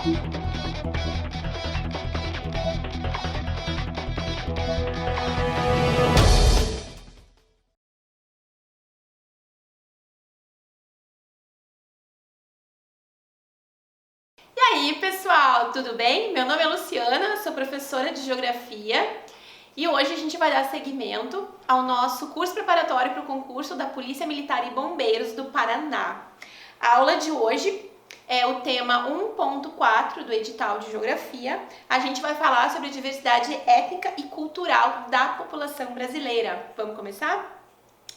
E aí, pessoal, tudo bem? Meu nome é Luciana, sou professora de Geografia e hoje a gente vai dar seguimento ao nosso curso preparatório para o concurso da Polícia Militar e Bombeiros do Paraná. A aula de hoje é o tema 1.4 do edital de Geografia. A gente vai falar sobre a diversidade étnica e cultural da população brasileira. Vamos começar?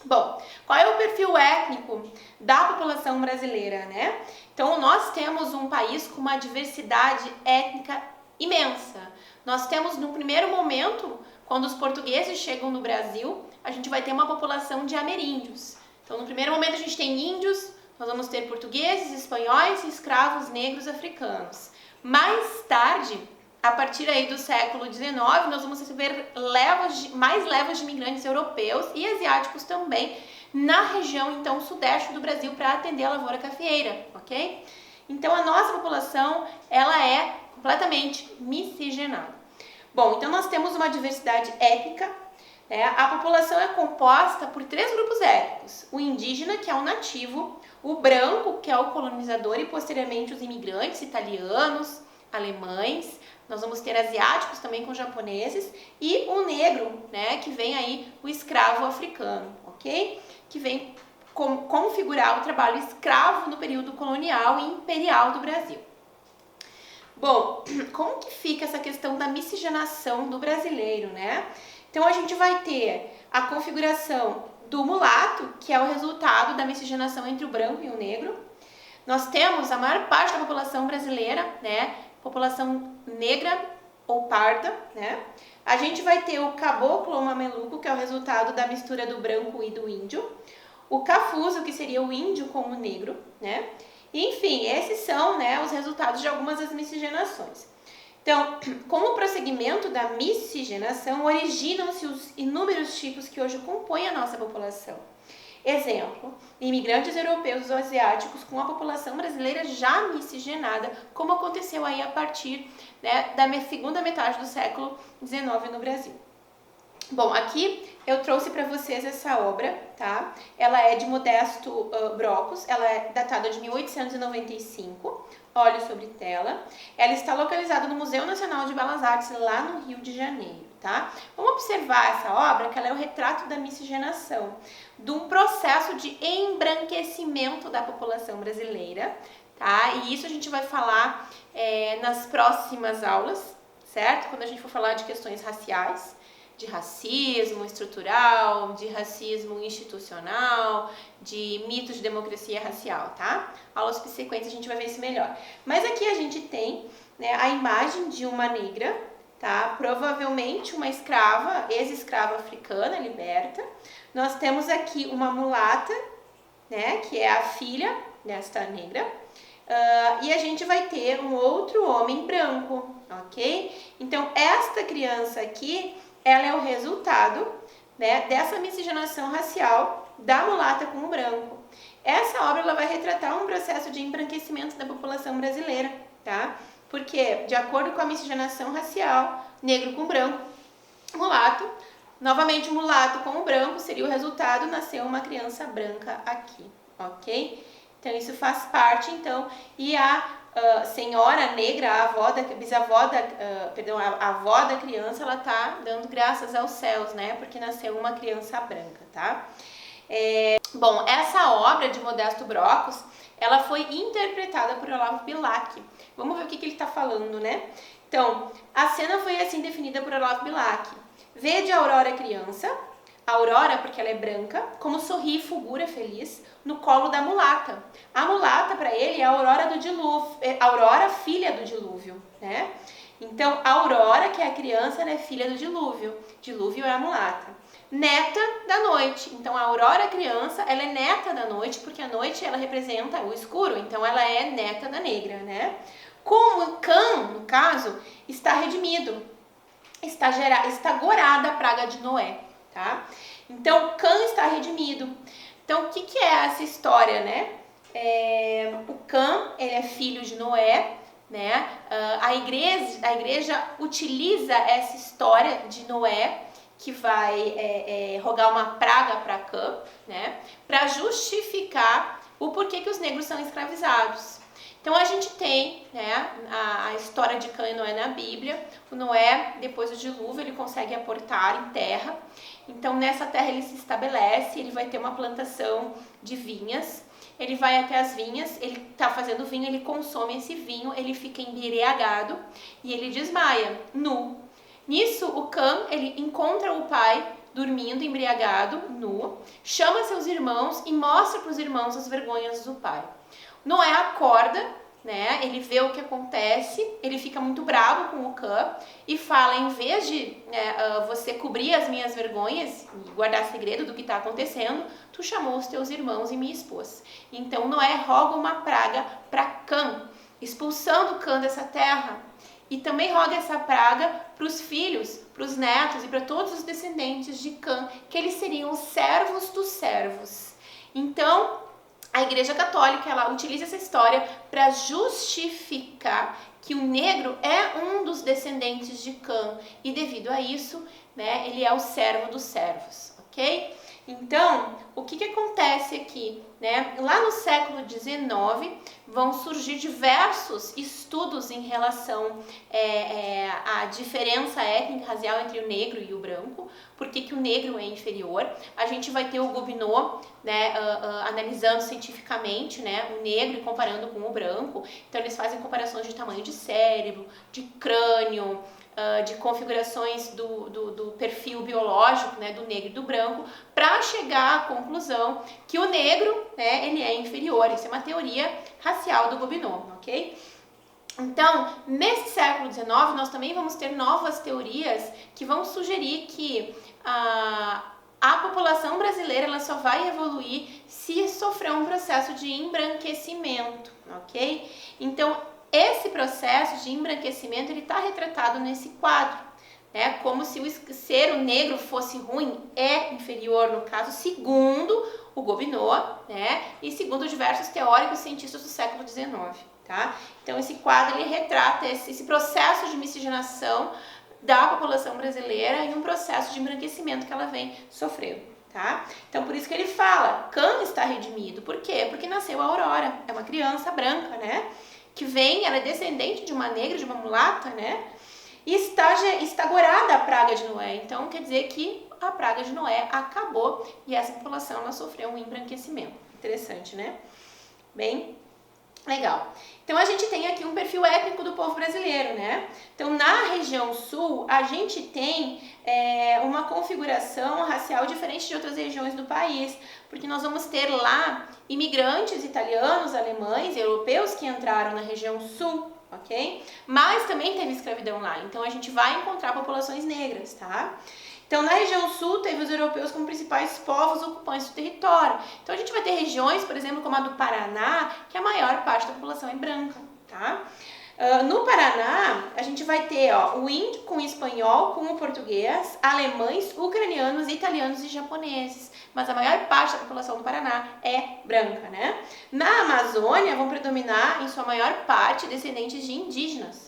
Bom, qual é o perfil étnico da população brasileira, né? Então, nós temos um país com uma diversidade étnica imensa. Nós temos, no primeiro momento, quando os portugueses chegam no Brasil, a gente vai ter uma população de ameríndios. Então, no primeiro momento, a gente tem índios, nós vamos ter portugueses, espanhóis e escravos negros africanos. Mais tarde, a partir aí do século XIX, nós vamos receber mais levas de imigrantes europeus e asiáticos também na região, então, sudeste do Brasil para atender a lavoura cafeeira, ok? Então, a nossa população, ela é completamente miscigenada. Bom, então nós temos uma diversidade étnica, né? A população é composta por 3 grupos étnicos: o indígena, que é o nativo, o branco, que é o colonizador, e posteriormente os imigrantes italianos, alemães. Nós vamos ter asiáticos também com japoneses e o negro, né, que vem aí o escravo africano, ok? Que vem configurar o trabalho escravo no período colonial e imperial do Brasil. Bom, como que fica essa questão da miscigenação do brasileiro, né? Então a gente vai ter a configuração do mulato, que é o resultado da miscigenação entre o branco e o negro. Nós temos a maior parte da população brasileira, né, população negra ou parda, né? A gente vai ter o caboclo ou mameluco, que é o resultado da mistura do branco e do índio. O cafuso, que seria o índio com o negro, né? E, enfim, esses são, né, os resultados de algumas das miscigenações. Então, com o prosseguimento da miscigenação, originam-se os inúmeros tipos que hoje compõem a nossa população. Exemplo, imigrantes europeus ou asiáticos com a população brasileira já miscigenada, como aconteceu aí a partir, né, da segunda metade do século XIX no Brasil. Bom, aqui eu trouxe para vocês essa obra, tá? Ela é de Modesto Brocos, ela é datada de 1895, óleo sobre tela. Ela está localizada no Museu Nacional de Belas Artes, lá no Rio de Janeiro, tá? Vamos observar essa obra, que ela é o retrato da miscigenação, de um processo de embranquecimento da população brasileira, tá? E isso a gente vai falar nas próximas aulas, certo? Quando a gente for falar de questões raciais, de racismo estrutural, de racismo institucional, de mitos de democracia racial, tá? Aulas subsequentes a gente vai ver isso melhor. Mas aqui a gente tem, né, a imagem de uma negra, tá? Provavelmente uma escrava, ex-escrava africana, liberta. Nós temos aqui uma mulata, né, que é a filha desta negra. E a gente vai ter um outro homem branco, ok? Então, esta criança aqui, ela é o resultado, né, dessa miscigenação racial da mulata com o branco. Essa obra ela vai retratar um processo de embranquecimento da população brasileira, tá? Porque, de acordo com a miscigenação racial, negro com branco, mulato, novamente o mulato com o branco seria o resultado, nasceu uma criança branca aqui, ok? Então, isso faz parte, então, e a senhora negra, a avó da, a avó da criança, ela tá dando graças aos céus, né? Porque nasceu uma criança branca, tá? Bom, essa obra de Modesto Brocos, ela foi interpretada por Olavo Bilac. Vamos ver o que ele está falando, né? Então, a cena foi assim definida por Olavo Bilac. Vede a Aurora criança, a Aurora, porque ela é branca, como sorri e fulgura feliz no colo da mulata. A mulata, para ele, é a Aurora do dilúvio, Aurora, filha do dilúvio, né? Então, a Aurora, que é a criança, ela é filha do dilúvio. Dilúvio é a mulata. Neta da noite. Então, a Aurora criança, ela é neta da noite, porque a noite ela representa o escuro, então ela é neta da negra, né? Como Cã, no caso, está redimido, está gorada a praga de Noé, tá? Então, Cã está redimido. Então, o que é essa história, né? O Cã, ele é filho de Noé, né? A igreja utiliza essa história de Noé, que vai rogar uma praga para Cã, né? Para justificar o porquê que os negros são escravizados. Então a gente tem, né, a história de Cã e Noé na Bíblia. O Noé, depois do dilúvio, ele consegue aportar em terra. Então nessa terra ele se estabelece, ele vai ter uma plantação de vinhas. Ele vai até as vinhas, ele está fazendo vinho, ele consome esse vinho, ele fica embriagado e ele desmaia, nu. Nisso, o Cã, ele encontra o pai dormindo, embriagado, nu, chama seus irmãos e mostra para os irmãos as vergonhas do pai. Noé acorda, né? Ele vê o que acontece, ele fica muito bravo com o Cã e fala, em vez de você cobrir as minhas vergonhas e guardar segredo do que está acontecendo, tu chamou os teus irmãos e me expôs. Então Noé roga uma praga para Cã, expulsando Cã dessa terra. E também roga essa praga para os filhos, para os netos e para todos os descendentes de Cã, que eles seriam os servos dos servos. Então, a Igreja Católica, ela utiliza essa história para justificar que o negro é um dos descendentes de Cã e devido a isso, né, ele é o servo dos servos, ok? Então, o que acontece aqui, né? Lá no século XIX vão surgir diversos estudos em relação à diferença étnica racial entre o negro e o branco, por que o negro é inferior. A gente vai ter o Gobineau, né, analisando cientificamente, né, o negro e comparando com o branco. Então eles fazem comparações de tamanho de cérebro, de crânio, de configurações do perfil biológico, né, do negro e do branco, para chegar à conclusão que o negro, né, ele é inferior. Isso é uma teoria racial do Gobineau, ok? Então, nesse século XIX, nós também vamos ter novas teorias que vão sugerir que a população brasileira ela só vai evoluir se sofrer um processo de embranquecimento, ok? Então, esse processo de embranquecimento ele está retratado nesse quadro, né? Como se ser o negro fosse ruim, é inferior no caso, segundo o Gobineau, né? E segundo diversos teóricos cientistas do século XIX, tá? Então esse quadro ele retrata esse processo de miscigenação da população brasileira e um processo de embranquecimento que ela vem sofrendo, tá? Então por isso que ele fala, Cã está redimido. Por quê? Porque nasceu a Aurora, é uma criança branca, né? Que vem, ela é descendente de uma negra, de uma mulata, né? E está gorada a praga de Noé. Então, quer dizer que a praga de Noé acabou e essa população ela sofreu um embranquecimento. Interessante, né? Bem legal. Então, a gente tem aqui um perfil étnico do povo brasileiro, né? Então, na região sul, a gente tem uma configuração racial diferente de outras regiões do país, porque nós vamos ter lá imigrantes italianos, alemães, europeus que entraram na região sul, ok? Mas também teve escravidão lá, então a gente vai encontrar populações negras, tá? Então, na região sul, teve os europeus como principais povos ocupantes do território. Então, a gente vai ter regiões, por exemplo, como a do Paraná, que a maior parte da população é branca, tá? No Paraná, a gente vai ter o índio com o espanhol, com o português, alemães, ucranianos, italianos e japoneses. Mas a maior parte da população do Paraná é branca, né? Na Amazônia, vão predominar, em sua maior parte, descendentes de indígenas.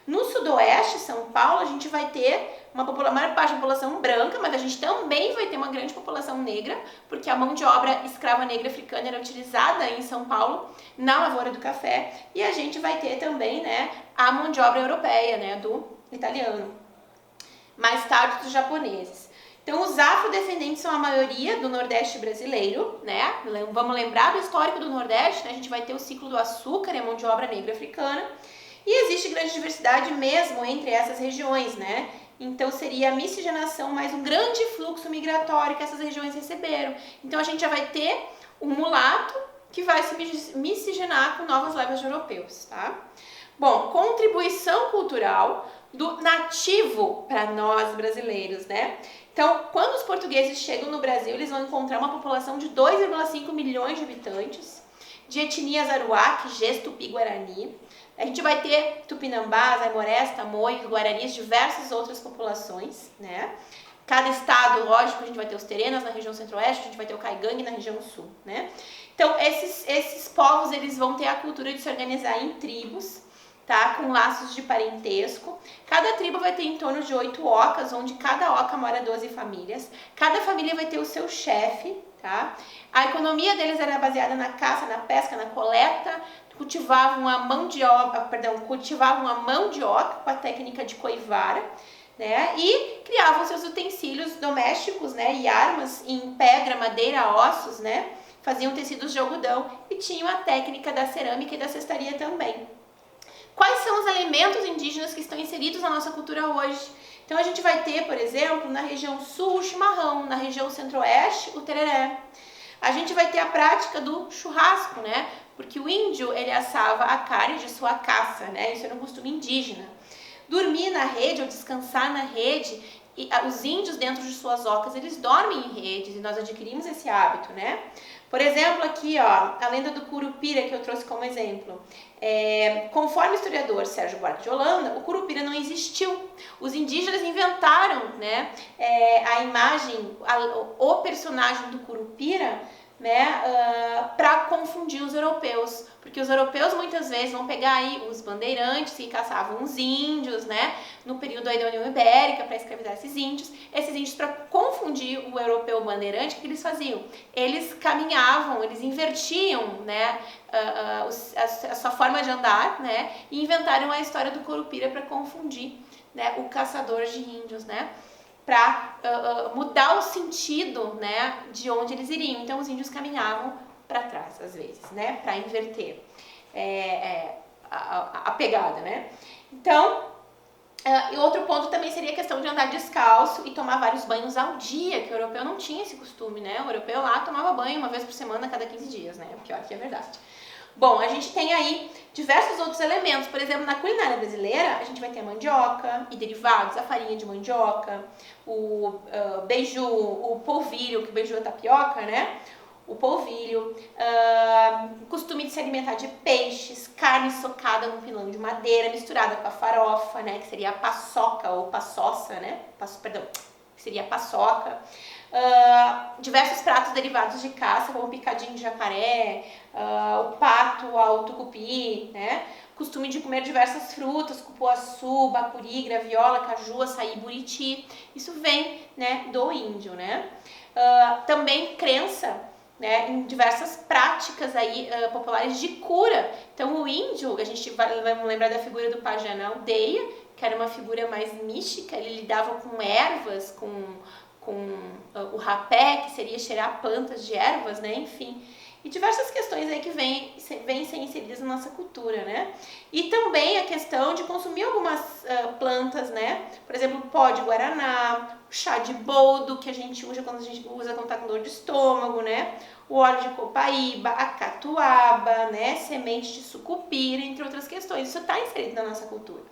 No sudoeste, São Paulo, a gente vai ter a maior parte da população branca, mas a gente também vai ter uma grande população negra, porque a mão de obra escrava negra africana era utilizada em São Paulo na lavoura do café, e a gente vai ter também, né, a mão de obra europeia, né, do italiano, mais tarde dos japoneses. Então, os afrodescendentes são a maioria do Nordeste brasileiro, né? Vamos lembrar do histórico do Nordeste, né? A gente vai ter o ciclo do açúcar e a mão de obra negra africana, e existe grande diversidade mesmo entre essas regiões, né? Então seria a miscigenação mais um grande fluxo migratório que essas regiões receberam. Então a gente já vai ter um mulato que vai se miscigenar com novas levas de europeus, tá? Bom, contribuição cultural do nativo para nós brasileiros, né? Então, quando os portugueses chegam no Brasil, eles vão encontrar uma população de 2,5 milhões de habitantes, de etnias aruac, Ges, Tupi, Guarani. A gente vai ter Tupinambás, Aimorés, Tamoios, Guaranis, diversas outras populações, né? Cada estado, lógico, a gente vai ter os Terenas na região centro-oeste, a gente vai ter o Caigangue na região sul, né? Então, esses povos, eles vão ter a cultura de se organizar em tribos, tá? Com laços de parentesco. Cada tribo vai ter em torno de 8 ocas, onde cada oca mora 12 famílias. Cada família vai ter o seu chefe, tá? A economia deles era baseada na caça, na pesca, na coleta. Cultivavam a mão de oca com a técnica de coivara, né? E criavam seus utensílios domésticos, né? E armas em pedra, madeira, ossos, né? Faziam tecidos de algodão e tinham a técnica da cerâmica e da cestaria também. Quais são os elementos indígenas que estão inseridos na nossa cultura hoje? Então a gente vai ter, por exemplo, na região sul o chimarrão, na região centro-oeste o tereré. A gente vai ter a prática do churrasco, né? Porque o índio, ele assava a carne de sua caça, né? Isso era um costume indígena. Dormir na rede ou descansar na rede, e os índios dentro de suas ocas, eles dormem em redes e nós adquirimos esse hábito, né? Por exemplo, aqui, ó, a lenda do Curupira que eu trouxe como exemplo. Conforme o historiador Sérgio Buarque de Holanda, o Curupira não existiu. Os indígenas inventaram, né, a imagem, o personagem do Curupira, né, para confundir os europeus, porque os europeus muitas vezes vão pegar aí os bandeirantes que caçavam os índios, né, no período aí da União Ibérica para escravizar esses índios para confundir o europeu bandeirante, o que eles faziam? Eles caminhavam, eles invertiam, né, a sua forma de andar, né, e inventaram a história do Curupira para confundir, né, o caçador de índios, né, para mudar o sentido, né, de onde eles iriam. Então os índios caminhavam para trás às vezes, né, para inverter a pegada, né. Então, e outro ponto também seria a questão de andar descalço e tomar vários banhos ao dia, que o europeu não tinha esse costume, né. O europeu lá tomava banho uma vez por semana a cada 15 dias, né, pior que é verdade. Bom, a gente tem aí diversos outros elementos. Por exemplo, na culinária brasileira, a gente vai ter a mandioca e derivados, a farinha de mandioca, o beiju, o polvilho, que o beiju é tapioca, né? O polvilho, costume de se alimentar de peixes, carne socada no pilão de madeira, misturada com a farofa, né? Que seria a paçoca ou paçossa, né? Que seria a paçoca. Diversos pratos derivados de caça, como o picadinho de jacaré, o pato ao tucupi, né? Costume de comer diversas frutas, cupuaçu, bacuri, graviola, caju, açaí, buriti. Isso vem, né, do índio, né? Também crença, né, em diversas práticas aí populares de cura. Então o índio, a gente vai lembrar da figura do pajé na aldeia, que era uma figura mais mística, ele lidava com ervas, com o rapé, que seria cheirar plantas de ervas, né, enfim. E diversas questões aí que vêm ser inseridas na nossa cultura, né? E também a questão de consumir algumas plantas, né? Por exemplo, o pó de guaraná, o chá de boldo, que a gente usa quando tá com dor de estômago, né? O óleo de copaíba, a catuaba, né? Semente de sucupira, entre outras questões. Isso está inserido na nossa cultura,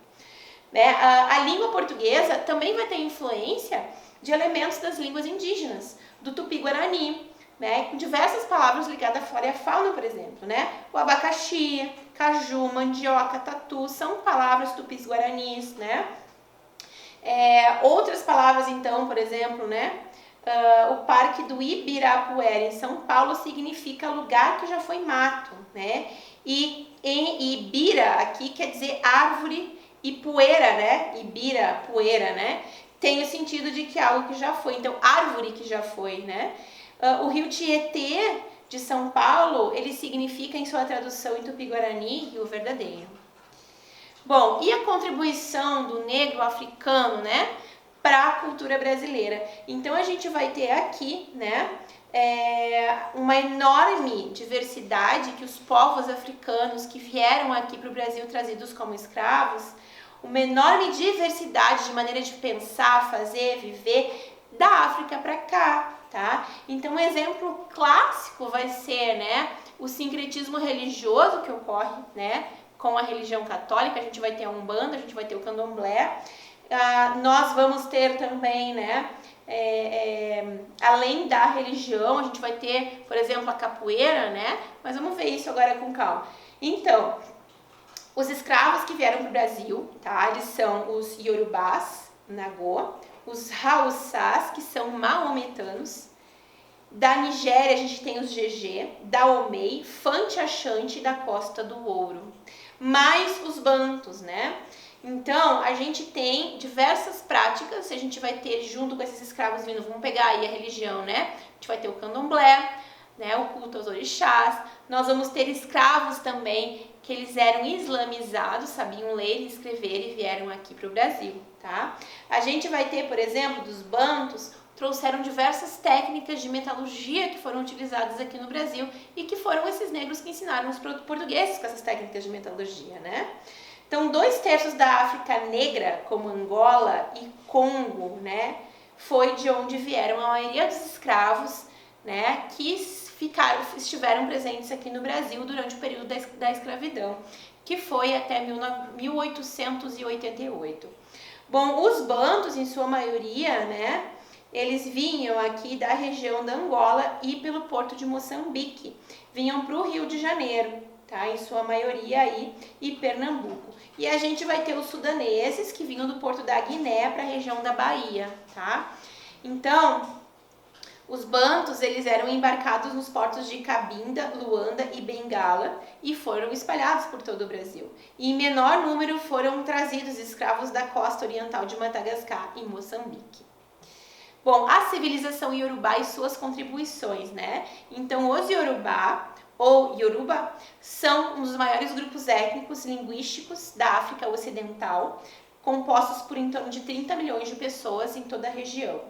né? A língua portuguesa também vai ter influência de elementos das línguas indígenas, do tupi-guarani, né, com diversas palavras ligadas à flora e à fauna, por exemplo, né? O abacaxi, caju, mandioca, tatu, são palavras tupis guaranis, né? Outras palavras, então, por exemplo, né? O Parque do Ibirapuera, em São Paulo, significa lugar que já foi mato, né? E em Ibira, aqui, quer dizer árvore e poeira, né? Ibira, poeira, né? Tem o sentido de que algo que já foi, então árvore que já foi, né? O rio Tietê de São Paulo, ele significa em sua tradução em tupi-guarani, rio verdadeiro. Bom, e a contribuição do negro africano, né, para a cultura brasileira? Então a gente vai ter aqui, né, uma enorme diversidade que os povos africanos que vieram aqui para o Brasil trazidos como escravos, uma enorme diversidade de maneira de pensar, fazer, viver da África para cá, tá? Então um exemplo clássico vai ser, né, o sincretismo religioso que ocorre, né, com a religião católica. A gente vai ter a Umbanda, a gente vai ter o Candomblé, nós vamos ter também, né, além da religião, a gente vai ter, por exemplo, a capoeira, né, mas vamos ver isso agora com calma. Então, os escravos que vieram para o Brasil, tá, eles são os Yorubás, Nagô, os Haussás, que são maometanos, Da Nigéria a gente tem os Gegé, da Omei, Fante Achante e da Costa do Ouro. Mais os Bantus, né? Então, a gente tem diversas práticas, a gente vai ter junto com esses escravos vindo, vamos pegar aí a religião, né? A gente vai ter o candomblé, né? O culto aos orixás, nós vamos ter escravos também, que eles eram islamizados, sabiam ler e escrever e vieram aqui para o Brasil, tá? A gente vai ter, por exemplo, dos Bantus, trouxeram diversas técnicas de metalurgia que foram utilizadas aqui no Brasil e que foram esses negros que ensinaram os portugueses com essas técnicas de metalurgia, né? Então, 2/3 da África negra, como Angola e Congo, né, foi de onde vieram a maioria dos escravos, né, que estiveram presentes aqui no Brasil durante o período da escravidão, que foi até 1888. Bom, os bantus, em sua maioria, né, eles vinham aqui da região da Angola e pelo porto de Moçambique, vinham para o Rio de Janeiro, tá? Em sua maioria aí, e Pernambuco. E a gente vai ter os sudaneses, que vinham do porto da Guiné para a região da Bahia, tá? Então, os bantus, eles eram embarcados nos portos de Cabinda, Luanda e Bengala e foram espalhados por todo o Brasil. E em menor número foram trazidos escravos da costa oriental de Madagascar e Moçambique. Bom, a civilização iorubá e suas contribuições, né? Então, os iorubá, ou Yoruba, são um dos maiores grupos étnicos linguísticos da África Ocidental, compostos por em torno de 30 milhões de pessoas em toda a região.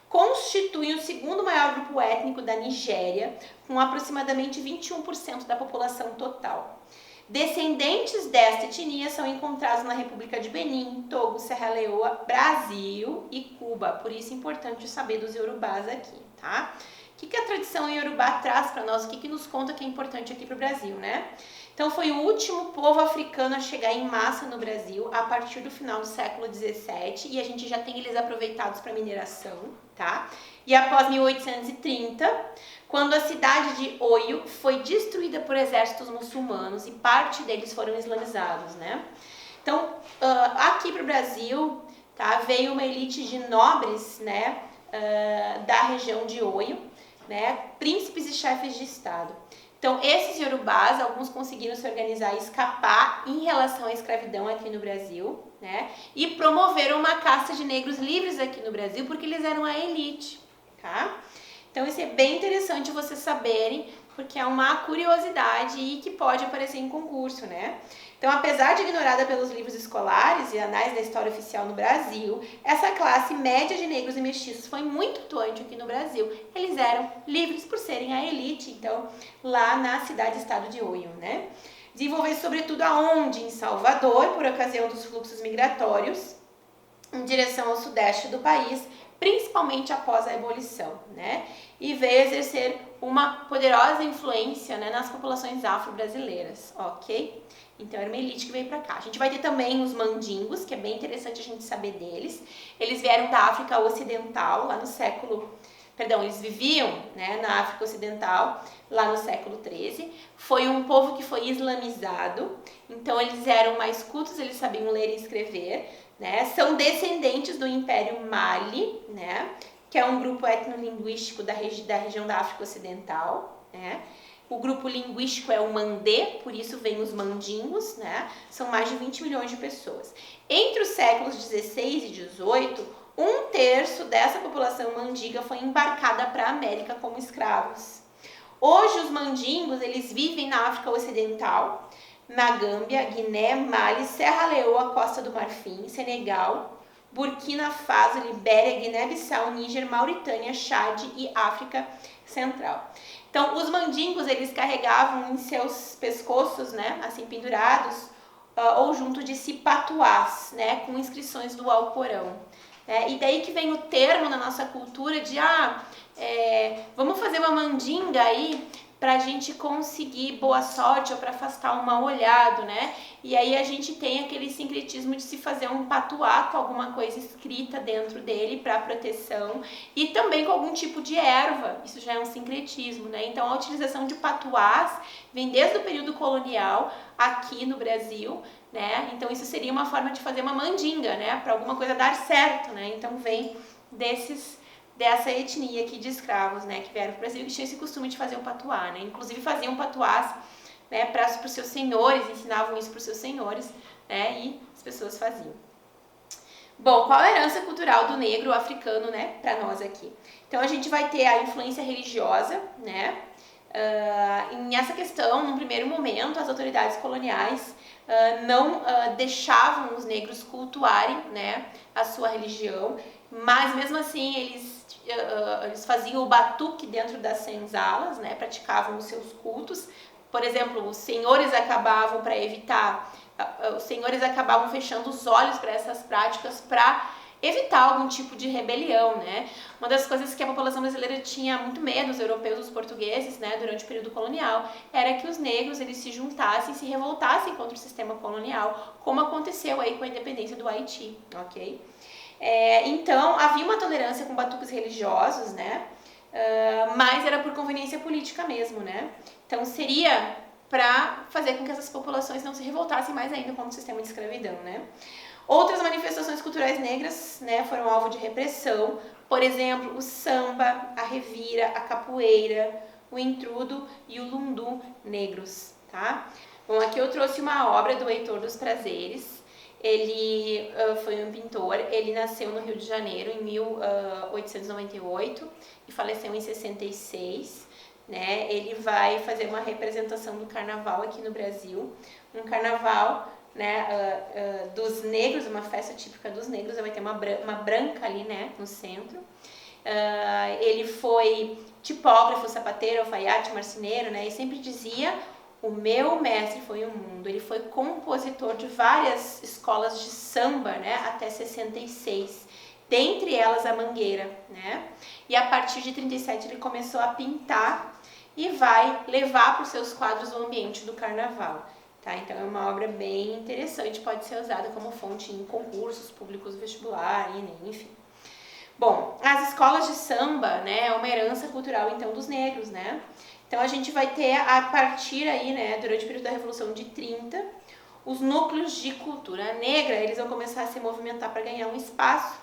Constituem o segundo maior grupo étnico da Nigéria, com aproximadamente 21% da população total. Descendentes desta etnia são encontrados na República de Benin, Togo, Serra Leoa, Brasil e Cuba. Por isso é importante saber dos iorubás aqui, tá? O que a tradição iorubá traz para nós? O que nos conta que é importante aqui para o Brasil, né? Então, foi o último povo africano a chegar em massa no Brasil a partir do final do século XVII e a gente já tem eles aproveitados para mineração, tá? E após 1830, quando a cidade de Oio foi destruída por exércitos muçulmanos e parte deles foram islamizados, né? Então, aqui para o Brasil, tá, veio uma elite de nobres, né, da região de Oio, né, príncipes e chefes de estado. Então, esses iorubás, alguns conseguiram se organizar e escapar em relação à escravidão aqui no Brasil, né, e promoveram uma caça de negros livres aqui no Brasil, porque eles eram a elite, tá? Então, isso é bem interessante vocês saberem, porque é uma curiosidade e que pode aparecer em concurso, né? Então, apesar de ignorada pelos livros escolares e anais da história oficial no Brasil, essa classe média de negros e mestiços foi muito atuante aqui no Brasil. Eles eram livres por serem a elite, então, lá na cidade-estado de Oio, né? Desenvolver sobretudo aonde? Em Salvador, por ocasião dos fluxos migratórios, em direção ao sudeste do país, principalmente após a abolição, né? E veio exercer uma poderosa influência, né, nas populações afro-brasileiras, ok? Então, era uma elite que veio para cá. A gente vai ter também os mandingos, que é bem interessante a gente saber deles. Eles vieram da África Ocidental, lá no século... Perdão, eles viviam, né, na África Ocidental, lá no século XIII. Foi um povo que foi islamizado, então eles eram mais cultos, eles sabiam ler e escrever, né? São descendentes do Império Mali, né, que é um grupo etnolinguístico da região da África Ocidental, né? O grupo linguístico é o Mandê, por isso vem os mandingos, né? São mais de 20 milhões de pessoas. Entre os séculos 16 e 18, 1/3 dessa população mandiga foi embarcada para a América como escravos. Hoje os mandingos, eles vivem na África Ocidental, na Gâmbia, Guiné, Mali, Serra Leoa, Costa do Marfim, Senegal, Burkina Faso, Libéria, Guiné-Bissau, Níger, Mauritânia, Chad e África Central. Então, os mandingos, eles carregavam em seus pescoços, né, assim pendurados, ou junto de si patuás, né, com inscrições do Alcorão. E daí que vem o termo na nossa cultura de, vamos fazer uma mandinga aí para a gente conseguir boa sorte ou para afastar o mal olhado, né? E aí a gente tem aquele sincretismo de se fazer um patuá com alguma coisa escrita dentro dele para proteção e também com algum tipo de erva, isso já é um sincretismo, né? Então a utilização de patuás vem desde o período colonial aqui no Brasil, né? Então isso seria uma forma de fazer uma mandinga, né? Para alguma coisa dar certo, né? Então vem desses dessa etnia aqui de escravos, né, que vieram para o Brasil e que tinham esse costume de fazer o patuá, né? Inclusive faziam patuás, né, para os seus senhores, ensinavam isso para os seus senhores, né, e as pessoas faziam. Bom, qual a herança cultural do negro africano, né, para nós aqui? Então a gente vai ter a influência religiosa, né? Nessa questão, num primeiro momento, as autoridades coloniais não deixavam os negros cultuarem, né, a sua religião, mas mesmo assim eles faziam o batuque dentro das senzalas, né, praticavam os seus cultos. Por exemplo, os senhores acabavam fechando os olhos para essas práticas para evitar algum tipo de rebelião, né? Uma das coisas que a população brasileira tinha muito medo, os europeus, os portugueses, né, durante o período colonial, era que os negros eles se juntassem, se revoltassem contra o sistema colonial, como aconteceu aí com a independência do Haiti, ok? Então, havia uma tolerância com batuques religiosos, né? Mas era por conveniência política mesmo, né? Então, seria para fazer com que essas populações não se revoltassem mais ainda contra o sistema de escravidão, né? Outras manifestações culturais negras, né, foram alvo de repressão, por exemplo, o samba, a revira, a capoeira, o intrudo e o lundu negros, tá? Bom, aqui eu trouxe uma obra do Heitor dos Prazeres. Ele foi um pintor, ele nasceu no Rio de Janeiro em 1898 e faleceu em 66. Né? Ele vai fazer uma representação do carnaval aqui no Brasil, um carnaval, né, dos negros, uma festa típica dos negros, vai ter uma branca ali, né, no centro. Ele foi tipógrafo, sapateiro, alfaiate, marceneiro, né, e sempre dizia: o meu mestre foi o mundo. Ele foi compositor de várias escolas de samba, né, até 66, dentre elas a Mangueira, né, e a partir de 37 ele começou a pintar e vai levar para os seus quadros o ambiente do carnaval. Tá? Então é uma obra bem interessante, pode ser usada como fonte em concursos públicos, vestibular, enfim. Bom, as escolas de samba, né, é uma herança cultural então dos negros, né? Então a gente vai ter a partir aí, né, durante o período da Revolução de 30, os núcleos de cultura negra, eles vão começar a se movimentar para ganhar um espaço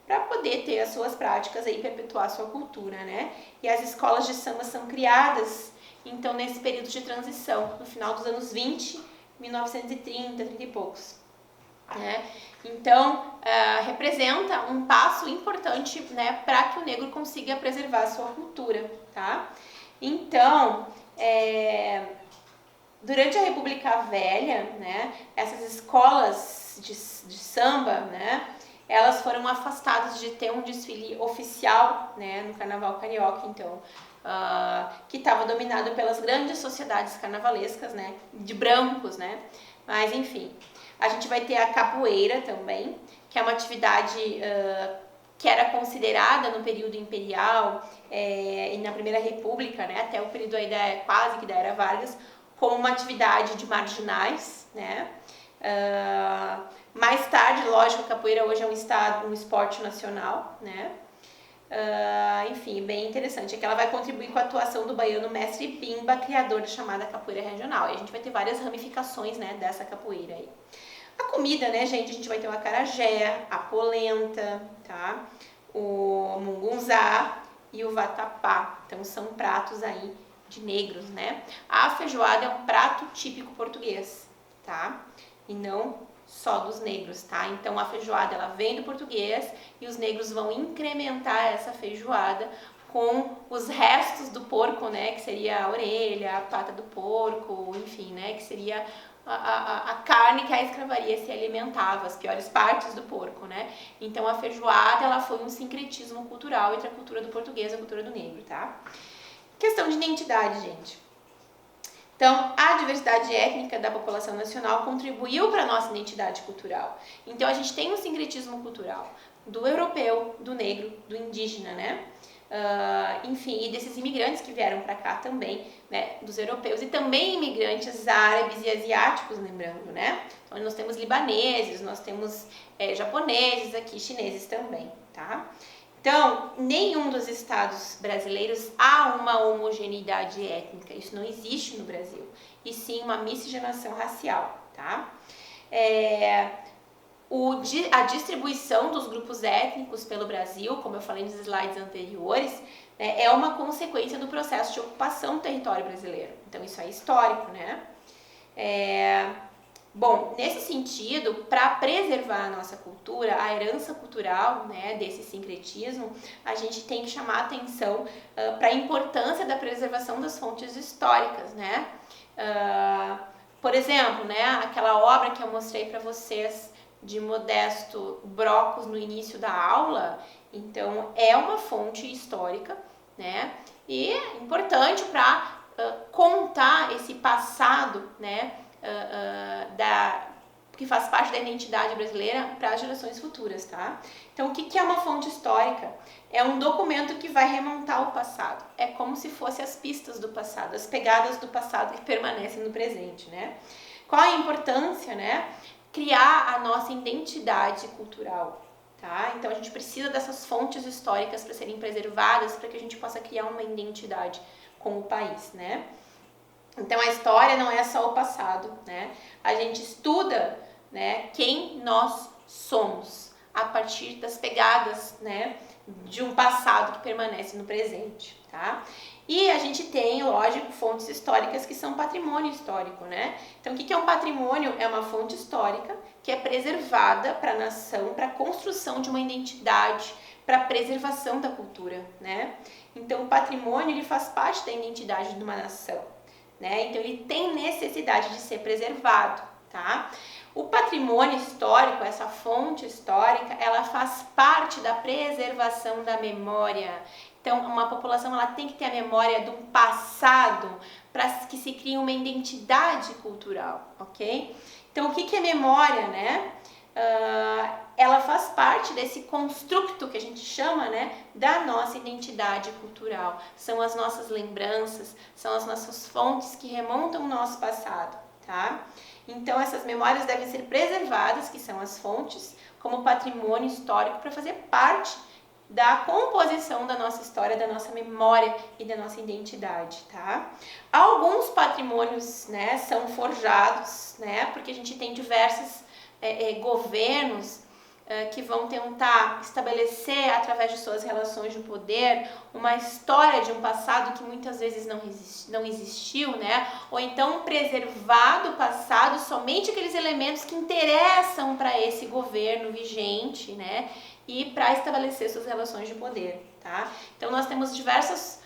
para poder ter as suas práticas aí, perpetuar a sua cultura, né? E as escolas de samba são criadas, então, nesse período de transição, no final dos anos 20, 1930, 30 e poucos. Né? Então, representa um passo importante, né, para que o negro consiga preservar a sua cultura, tá? Então, durante a República Velha, né, essas escolas de samba, né, elas foram afastadas de ter um desfile oficial, né, no Carnaval Carioca, então, que estava dominado pelas grandes sociedades carnavalescas, né, de brancos, né, mas enfim. A gente vai ter a capoeira também, que é uma atividade que era considerada no período imperial e na Primeira República, né, até o período aí quase que da Era Vargas, como uma atividade de marginais, né. Mais tarde, lógico, a capoeira hoje é um esporte nacional, né. Enfim, bem interessante. É que ela vai contribuir com a atuação do baiano Mestre Bimba, criador da chamada capoeira regional. E a gente vai ter várias ramificações, né, dessa capoeira aí. A comida, né, gente, a gente vai ter o acarajé, a polenta, tá? O mungunzá e o vatapá. Então, são pratos aí de negros, né? A feijoada é um prato típico português, tá? E não só dos negros, tá? Então, a feijoada, ela vem do português e os negros vão incrementar essa feijoada com os restos do porco, né? Que seria a orelha, a pata do porco, enfim, né? Que seria a carne que a escravaria se alimentava, as piores partes do porco, né? Então a feijoada, ela foi um sincretismo cultural entre a cultura do português e a cultura do negro, tá? Questão de identidade, gente. Então, a diversidade étnica da população nacional contribuiu para a nossa identidade cultural. Então, a gente tem um sincretismo cultural do europeu, do negro, do indígena, né? Enfim, e desses imigrantes que vieram para cá também, né, dos europeus e também imigrantes árabes e asiáticos, lembrando, né? Então, nós temos libaneses, nós temos japoneses aqui, chineses também, tá? Então, nenhum dos estados brasileiros há uma homogeneidade étnica, isso não existe no Brasil, e sim uma miscigenação racial, tá? A distribuição dos grupos étnicos pelo Brasil, como eu falei nos slides anteriores, né, é uma consequência do processo de ocupação do território brasileiro. Então isso é histórico, né? Bom, nesse sentido, para preservar a nossa cultura, a herança cultural, né, desse sincretismo, a gente tem que chamar a atenção para a importância da preservação das fontes históricas, né? Por exemplo, né, aquela obra que eu mostrei para vocês de Modesto Brocos no início da aula, então é uma fonte histórica, né? E é importante para contar esse passado, né? Que faz parte da identidade brasileira para as gerações futuras, tá? Então, o que é uma fonte histórica? É um documento que vai remontar o passado. É como se fossem as pistas do passado, as pegadas do passado que permanecem no presente, né? Qual a importância, né? Criar a nossa identidade cultural, tá? Então, a gente precisa dessas fontes históricas para serem preservadas, para que a gente possa criar uma identidade com o país, né? Então a história não é só o passado, né? A gente estuda, né, quem nós somos a partir das pegadas, né, de um passado que permanece no presente, tá? E a gente tem, lógico, fontes históricas que são patrimônio histórico, né? Então o que é um patrimônio? É uma fonte histórica que é preservada para a nação, para a construção de uma identidade, para a preservação da cultura, né? Então o patrimônio ele faz parte da identidade de uma nação. Né? Então ele tem necessidade de ser preservado, tá? O patrimônio histórico, essa fonte histórica, ela faz parte da preservação da memória. Então uma população ela tem que ter a memória do passado para que se crie uma identidade cultural, ok? Então o que é memória, né? Ela faz parte desse construto que a gente chama, né, da nossa identidade cultural. São as nossas lembranças, são as nossas fontes que remontam o nosso passado, tá? Então essas memórias devem ser preservadas, que são as fontes, como patrimônio histórico para fazer parte da composição da nossa história, da nossa memória e da nossa identidade, tá? Alguns patrimônios, né, são forjados, né, porque a gente tem diversos governos que vão tentar estabelecer, através de suas relações de poder, uma história de um passado que muitas vezes não existiu, né? Ou então preservar do passado somente aqueles elementos que interessam para esse governo vigente, né? E para estabelecer suas relações de poder, tá? Então nós temos diversos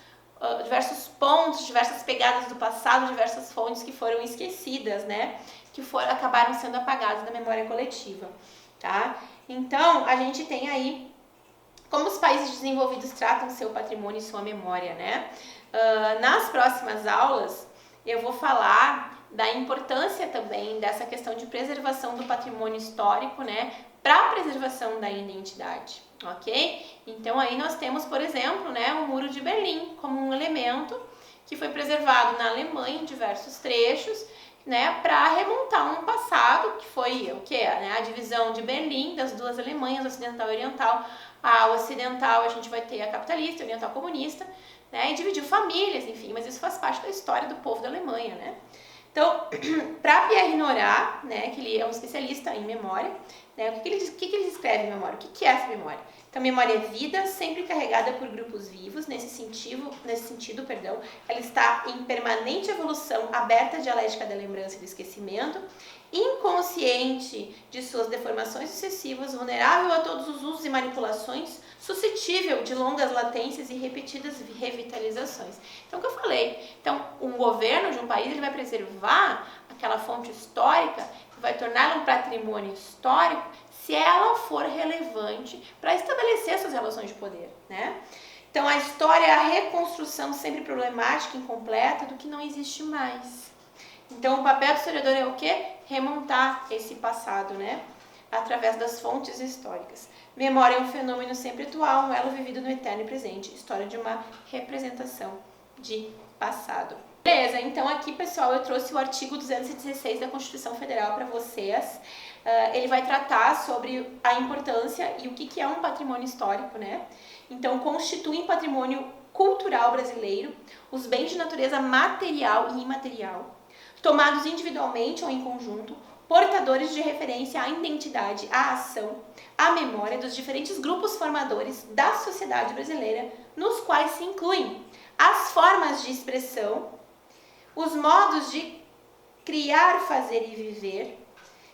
pontos, diversas pegadas do passado, diversas fontes que foram esquecidas, né? Que acabaram sendo apagadas da memória coletiva, tá? Então, a gente tem aí como os países desenvolvidos tratam seu patrimônio e sua memória, né? Nas próximas aulas, eu vou falar da importância também dessa questão de preservação do patrimônio histórico, né? Para a preservação da identidade, ok? Então, aí nós temos, por exemplo, né, o Muro de Berlim como um elemento que foi preservado na Alemanha em diversos trechos, né, para remontar um passado que foi o que né, a divisão de Berlim das duas Alemanhas, ocidental e oriental. A ocidental a gente vai ter a capitalista, a oriental comunista, né, e dividiu famílias, enfim, mas isso faz parte da história do povo da Alemanha, né? Então, para Pierre Nora, né, que ele é um especialista em memória, né, o que ele escreve em memória? O que é essa memória? Então, memória é vida, sempre carregada por grupos vivos, nesse sentido, ela está em permanente evolução, aberta à dialética da lembrança e do esquecimento, inconsciente de suas deformações sucessivas, vulnerável a todos os usos e manipulações, suscetível de longas latências e repetidas revitalizações. Então, o que eu falei? Então, um governo de um país ele vai preservar aquela fonte histórica, vai torná-la um patrimônio histórico, se ela for relevante para estabelecer suas relações de poder, né? Então, a história é a reconstrução sempre problemática e incompleta do que não existe mais. Então, o papel do historiador é o quê? Remontar esse passado, né? Através das fontes históricas. Memória é um fenômeno sempre atual, um elo vivido no eterno e presente. História de uma representação de passado. Beleza, então aqui, pessoal, eu trouxe o artigo 216 da Constituição Federal para vocês. Ele vai tratar sobre a importância e o que é um patrimônio histórico, né? Então, constituem patrimônio cultural brasileiro os bens de natureza material e imaterial, tomados individualmente ou em conjunto, portadores de referência à identidade, à ação, à memória dos diferentes grupos formadores da sociedade brasileira, nos quais se incluem as formas de expressão, os modos de criar, fazer e viver,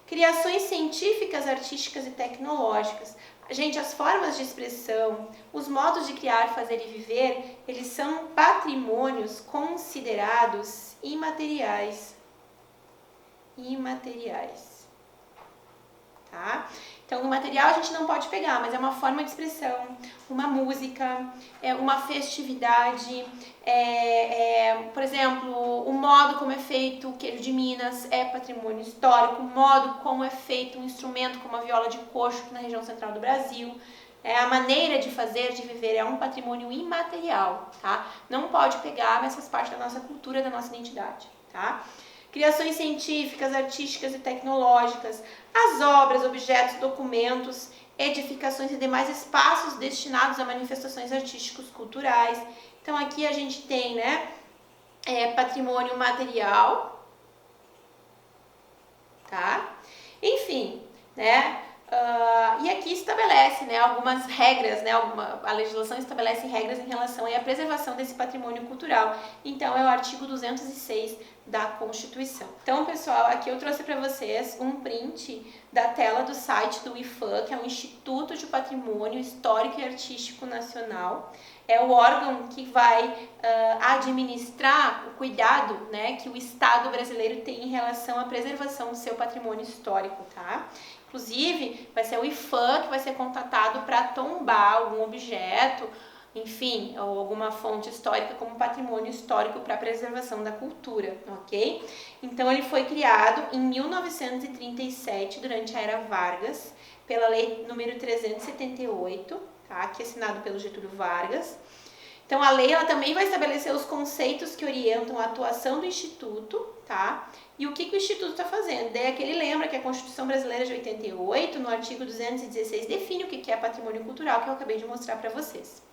criações científicas, artísticas e tecnológicas. Gente, as formas de expressão, os modos de criar, fazer e viver, eles são patrimônios considerados imateriais. Tá? Então, o material a gente não pode pegar, mas é uma forma de expressão, uma música, uma festividade, por exemplo, o modo como é feito o queijo de Minas é patrimônio histórico, o modo como é feito um instrumento como a viola de coxo na região central do Brasil, a maneira de fazer, de viver, é um patrimônio imaterial, tá? Não pode pegar, mas faz parte da nossa cultura, da nossa identidade, tá? Criações científicas, artísticas e tecnológicas, as obras, objetos, documentos, edificações e demais espaços destinados a manifestações artísticos culturais. Então aqui a gente tem, né, patrimônio material, tá? Enfim, né? E aqui estabelece, né, algumas regras, né, a legislação estabelece regras em relação à preservação desse patrimônio cultural. Então, é o artigo 206 da Constituição. Então, pessoal, aqui eu trouxe para vocês um print da tela do site do IPHAN, que é o Instituto de Patrimônio Histórico e Artístico Nacional. É o órgão que vai administrar o cuidado, né, que o Estado brasileiro tem em relação à preservação do seu patrimônio histórico, tá? Inclusive, vai ser o IPHAN que vai ser contatado para tombar algum objeto, enfim, ou alguma fonte histórica como patrimônio histórico para a preservação da cultura, ok? Então, ele foi criado em 1937, durante a Era Vargas, pela Lei número 378, tá? Que é assinado pelo Getúlio Vargas. Então, a lei ela também vai estabelecer os conceitos que orientam a atuação do Instituto, tá? E o que o Instituto está fazendo? Daí aqui ele lembra que a Constituição Brasileira de 88, no artigo 216, define o que é patrimônio cultural, que eu acabei de mostrar para vocês.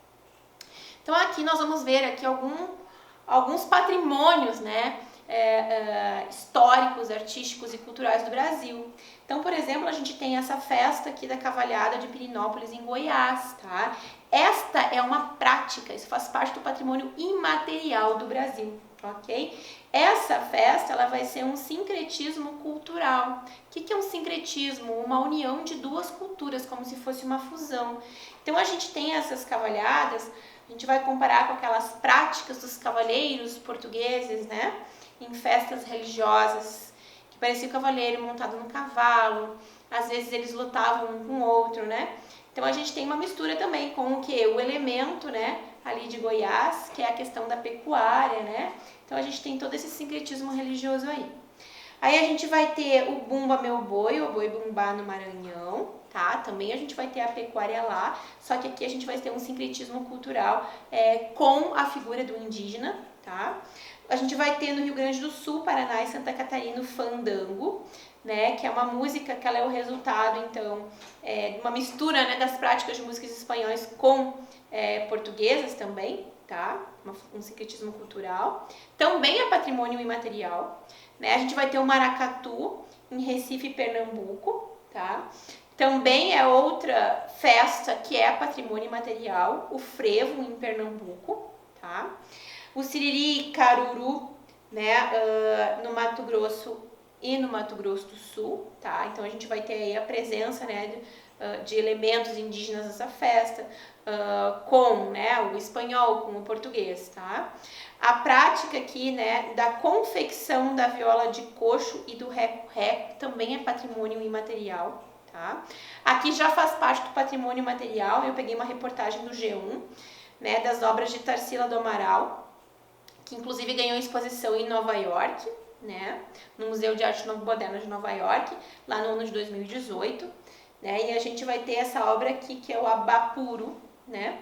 Então, aqui nós vamos ver aqui alguns patrimônios, né, históricos, artísticos e culturais do Brasil. Então, por exemplo, a gente tem essa festa aqui da Cavalhada de Pirinópolis, em Goiás, tá? Esta é uma prática, isso faz parte do patrimônio imaterial do Brasil, ok? Essa festa, ela vai ser um sincretismo cultural. O que é um sincretismo? Uma união de duas culturas, como se fosse uma fusão. Então, a gente tem essas cavalhadas, a gente vai comparar com aquelas práticas dos cavaleiros portugueses, né? Em festas religiosas, que parecia o cavaleiro montado no cavalo, às vezes eles lutavam um com o outro, né? Então a gente tem uma mistura também com o que? O elemento, né, ali de Goiás, que é a questão da pecuária, né? Então a gente tem todo esse sincretismo religioso aí. Aí a gente vai ter o Bumba Meu Boi, o Boi Bumbá no Maranhão, tá? Também a gente vai ter a pecuária lá, só que aqui a gente vai ter um sincretismo cultural com a figura do indígena, tá? A gente vai ter no Rio Grande do Sul, Paraná e Santa Catarina o fandango, né, que é uma música que ela é o resultado, então, de uma mistura, né, das práticas de músicas espanhóis com portuguesas também, tá? Um sincretismo cultural. Também é patrimônio imaterial, né? A gente vai ter o maracatu em Recife, Pernambuco, tá? Também é outra festa que é patrimônio imaterial, o frevo em Pernambuco, tá? O siriri e caruru, né, no Mato Grosso e no Mato Grosso do Sul, tá? Então a gente vai ter aí a presença, né, de elementos indígenas nessa festa, com, né, o espanhol, com o português, tá? A prática aqui, né, da confecção da viola de coxo e do reco-reco também é patrimônio imaterial, tá? Aqui já faz parte do patrimônio material, eu peguei uma reportagem do G1, né, das obras de Tarsila do Amaral, que inclusive ganhou exposição em Nova York, né, no Museu de Arte Moderna de Nova York, lá no ano de 2018, né, e a gente vai ter essa obra aqui, que é o Abapuru, né,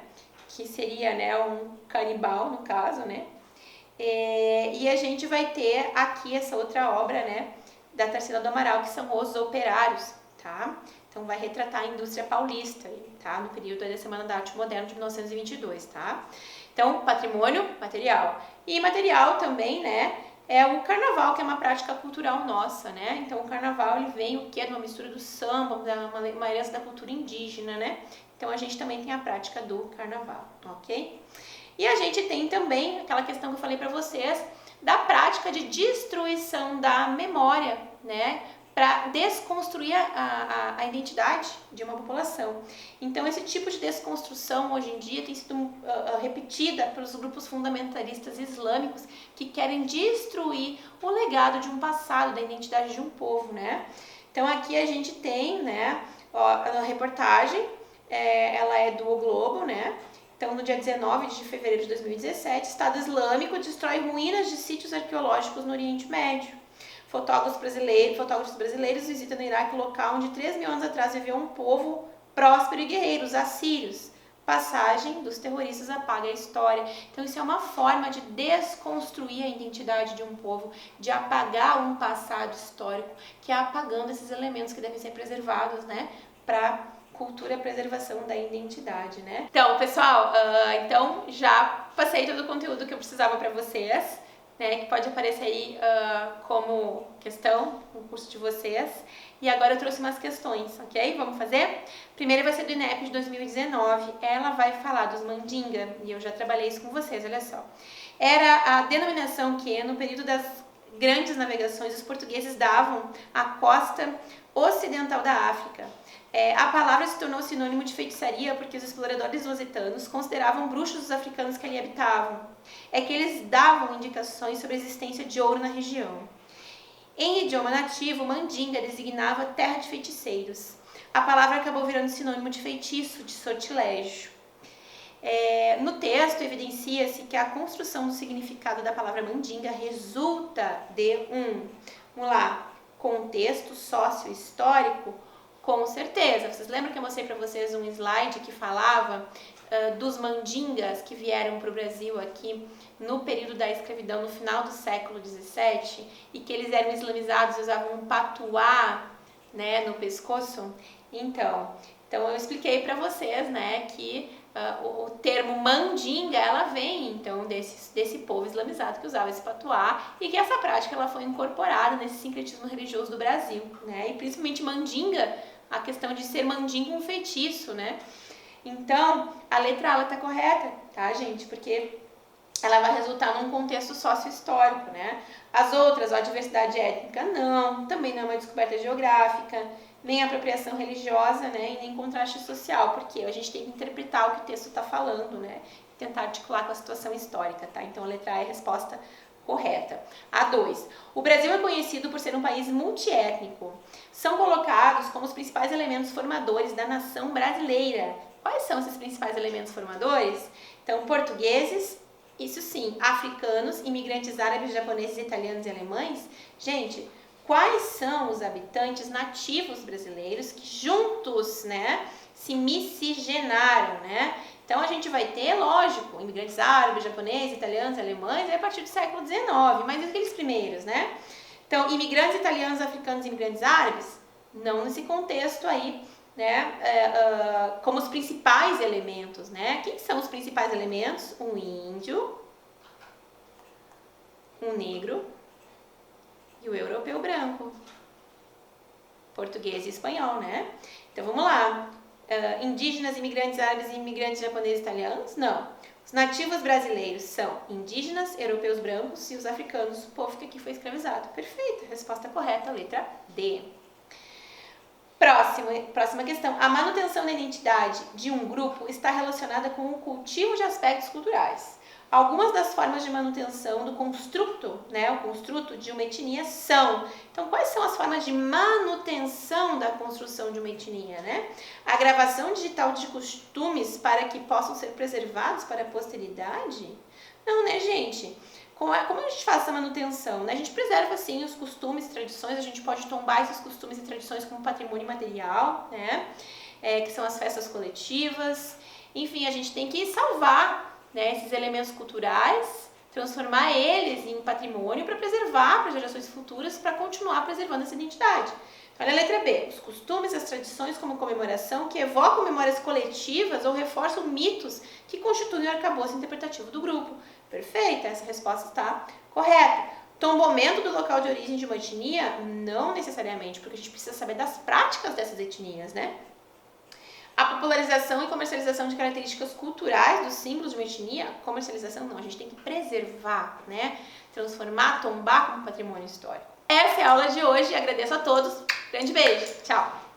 que seria, né, um canibal, no caso, né, e a gente vai ter aqui essa outra obra, né, da Tarsila do Amaral, que são os operários, tá? Então, vai retratar a indústria paulista, tá? No período da Semana da Arte Moderna de 1922, tá? Então, patrimônio material. E imaterial também, né? é o carnaval, que é uma prática cultural nossa, né? Então o carnaval ele vem o quê? De uma mistura do samba, uma herança da cultura indígena, né? Então a gente também tem a prática do carnaval, ok? E a gente tem também aquela questão que eu falei para vocês da prática de destruição da memória, né? Para desconstruir a identidade de uma população. Então, esse tipo de desconstrução hoje em dia tem sido repetida pelos grupos fundamentalistas islâmicos que querem destruir o legado de um passado, da identidade de um povo, né? Então, aqui a gente tem, né, a reportagem, ela é do O Globo, né? Então, no dia 19 de fevereiro de 2017, Estado Islâmico destrói ruínas de sítios arqueológicos no Oriente Médio. Fotógrafos brasileiros visitam no Iraque o local onde 3 mil anos atrás viveu um povo próspero e guerreiro, os assírios. Passagem dos terroristas apaga a história. Então isso é uma forma de desconstruir a identidade de um povo, de apagar um passado histórico, que é apagando esses elementos que devem ser preservados, né, para cultura e preservação da identidade, né? Então, pessoal, então já passei todo o conteúdo que eu precisava para vocês, né, que pode aparecer aí como questão no curso de vocês. E agora eu trouxe umas questões, ok? Vamos fazer? Primeiro vai ser do INEP de 2019. Ela vai falar dos mandinga, e eu já trabalhei isso com vocês, olha só. Era a denominação que, no período das grandes navegações, os portugueses davam à costa ocidental da África. A palavra se tornou sinônimo de feitiçaria porque os exploradores lusitanos consideravam bruxos os africanos que ali habitavam. É que eles davam indicações sobre a existência de ouro na região. Em idioma nativo, mandinga designava terra de feiticeiros. A palavra acabou virando sinônimo de feitiço, de sortilégio. No texto, evidencia-se que a construção do significado da palavra mandinga resulta de vamos lá, contexto sócio-histórico. Com certeza. Vocês lembram que eu mostrei para vocês um slide que falava dos mandingas que vieram para o Brasil aqui no período da escravidão, no final do século XVII, e que eles eram islamizados e usavam um patuá, né, no pescoço? Então eu expliquei para vocês, né, que o termo mandinga, ela vem então desse povo islamizado que usava esse patuá, e que essa prática ela foi incorporada nesse sincretismo religioso do Brasil, né? E principalmente mandinga, a questão de ser mandinga um feitiço, né? Então, a letra A ela tá correta, tá, gente? Porque ela vai resultar num contexto sócio-histórico, né? As outras, a diversidade étnica, não, também não é uma descoberta geográfica, nem apropriação religiosa, né? E nem contraste social, porque a gente tem que interpretar o que o texto está falando, né? Tentar articular com a situação histórica, tá? Então, a letra A é a resposta correta. A2. O Brasil é conhecido por ser um país multiétnico. São colocados como os principais elementos formadores da nação brasileira. Quais são esses principais elementos formadores? Então, portugueses, isso sim, africanos, imigrantes árabes, japoneses, italianos e alemães. Gente, quais são os habitantes nativos brasileiros que juntos, né, se miscigenaram, né? Então, a gente vai ter, lógico, imigrantes árabes, japoneses, italianos, alemães, a partir do século XIX, mas aqueles primeiros, né? Então, imigrantes italianos, africanos e imigrantes árabes, não nesse contexto aí, né? Como os principais elementos, né? Quem são os principais elementos? Um índio, um negro e o europeu branco. Português e espanhol, né? Então, vamos lá. Indígenas, imigrantes árabes e imigrantes japoneses e italianos? Não. Os nativos brasileiros são indígenas, europeus brancos e os africanos, o povo que aqui foi escravizado. Perfeito, resposta correta, letra D. Próxima questão. A manutenção da identidade de um grupo está relacionada com o cultivo de aspectos culturais. Algumas das formas de manutenção do construto, né, o construto de uma etnia são. Então, quais são as formas de manutenção da construção de uma etnia, né? A gravação digital de costumes para que possam ser preservados para a posteridade? Não, né, gente? Como a gente faz essa manutenção, né? A gente preserva, sim, os costumes e tradições, a gente pode tombar esses costumes e tradições como patrimônio material, né? Que são as festas coletivas. Enfim, a gente tem que salvar, né, esses elementos culturais, transformar eles em patrimônio para preservar para gerações futuras, para continuar preservando essa identidade. Então, olha a letra B. Os costumes e as tradições como comemoração que evocam memórias coletivas ou reforçam mitos que constituem o arcabouço interpretativo do grupo. Perfeita, essa resposta está correta. Tombamento do local de origem de uma etnia? Não necessariamente, porque a gente precisa saber das práticas dessas etnias, né? A popularização e comercialização de características culturais dos símbolos de uma etnia? Comercialização não, a gente tem que preservar, né? Transformar, tombar como patrimônio histórico. Essa é a aula de hoje, agradeço a todos, grande beijo, tchau!